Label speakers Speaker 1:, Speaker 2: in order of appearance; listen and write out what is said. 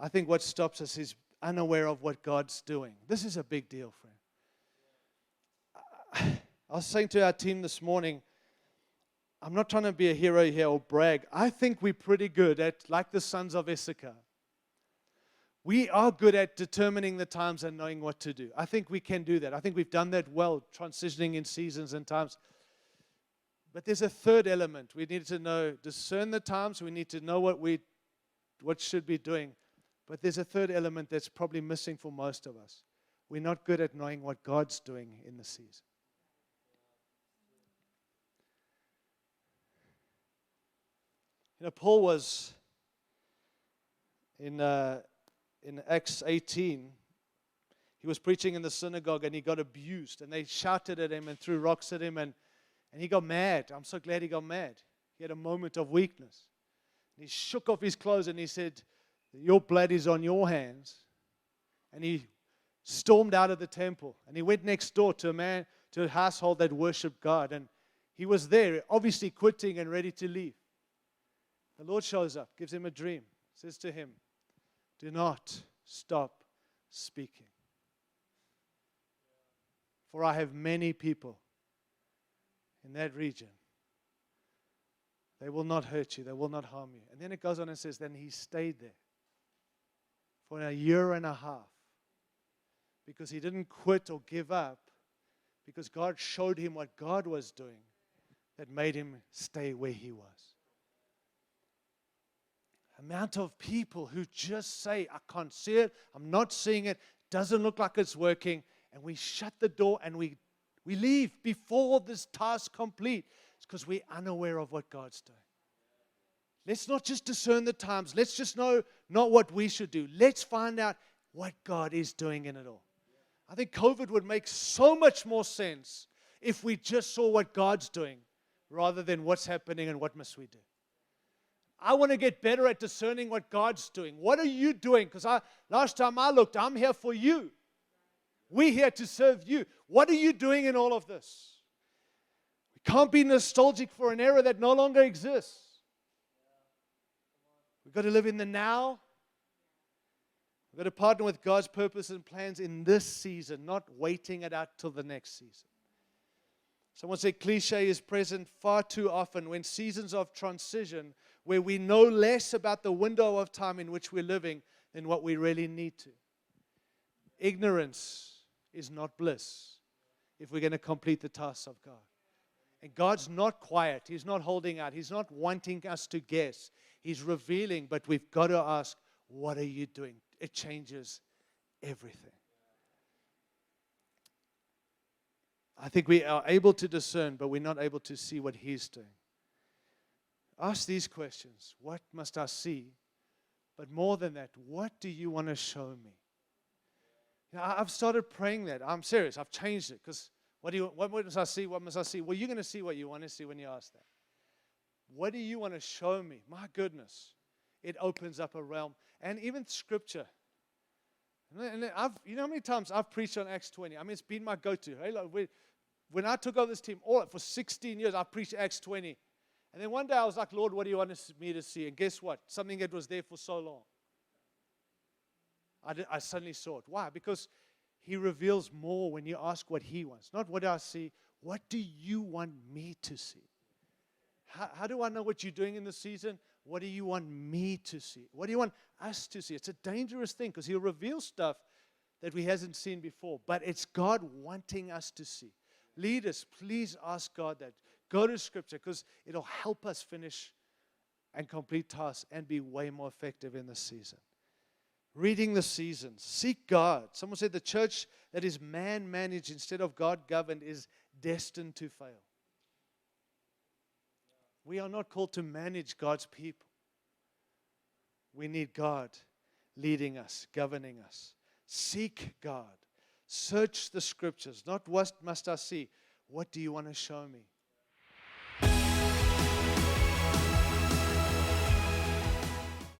Speaker 1: I think what stops us is unaware of what God's doing. This is a big deal, friend. I was saying to our team this morning, I'm not trying to be a hero here or brag. I think we're pretty good at, like the sons of Issachar, we are good at determining the times and knowing what to do. I think we can do that. I think we've done that well, transitioning in seasons and times. But there's a third element. We need to discern the times. We need to know what should be doing. But there's a third element that's probably missing for most of us. We're not good at knowing what God's doing in the season. Paul was in Acts 18. He was preaching in the synagogue and he got abused. And they shouted at him and threw rocks at him. And he got mad. I'm so glad he got mad. He had a moment of weakness. And he shook off his clothes and he said, "Your blood is on your hands." And he stormed out of the temple. And he went next door to a household that worshiped God. And he was there, obviously quitting and ready to leave. The Lord shows up, gives him a dream, says to him, "Do not stop speaking. For I have many people in that region. They will not hurt you. They will not harm you." And then it goes on and says, then he stayed there for a year and a half because he didn't quit or give up, because God showed him what God was doing that made him stay where he was. Amount of people who just say, "I can't see it, I'm not seeing it, doesn't look like it's working," and we shut the door and we leave before this task complete. It's because we're unaware of what God's doing. Let's not just discern the times. Let's just know not what we should do. Let's find out what God is doing in it all. I think COVID would make so much more sense if we just saw what God's doing rather than what's happening and what must we do. I want to get better at discerning what God's doing. What are you doing? Because last time I looked, I'm here for you. We're here to serve you. What are you doing in all of this? We can't be nostalgic for an era that no longer exists. We've got to live in the now. We've got to partner with God's purpose and plans in this season, not waiting it out till the next season. Someone said cliche is present far too often when seasons of transition, where we know less about the window of time in which we're living than what we really need to. Ignorance is not bliss if we're going to complete the tasks of God. And God's not quiet. He's not holding out. He's not wanting us to guess. He's revealing, but we've got to ask, what are you doing? It changes everything. I think we are able to discern, but we're not able to see what He's doing. Ask these questions. What must I see? But more than that, what do you want to show me? I've started praying that. I'm serious. I've changed it because what must I see? What must I see? Well, you're going to see what you want to see when you ask that. What do you want to show me? My goodness. It opens up a realm. And even Scripture. And you know how many times I've preached on Acts 20? I mean, it's been my go-to. Hey, when I took over this team, for 16 years, I preached Acts 20. And then one day I was like, Lord, what do you want me to see? And guess what? Something that was there for so long. I suddenly saw it. Why? Because He reveals more when you ask what He wants. Not what I see. What do you want me to see? How do I know what you're doing in the season? What do you want me to see? What do you want us to see? It's a dangerous thing because He'll reveal stuff that we hasn't seen before. But it's God wanting us to see. Leaders, please ask God that. Go to Scripture because it'll help us finish and complete tasks and be way more effective in this season. Reading the seasons. Seek God. Someone said the church that is man-managed instead of God-governed is destined to fail. We are not called to manage God's people. We need God leading us, governing us. Seek God. Search the Scriptures. Not what must I see. What do you want to show me?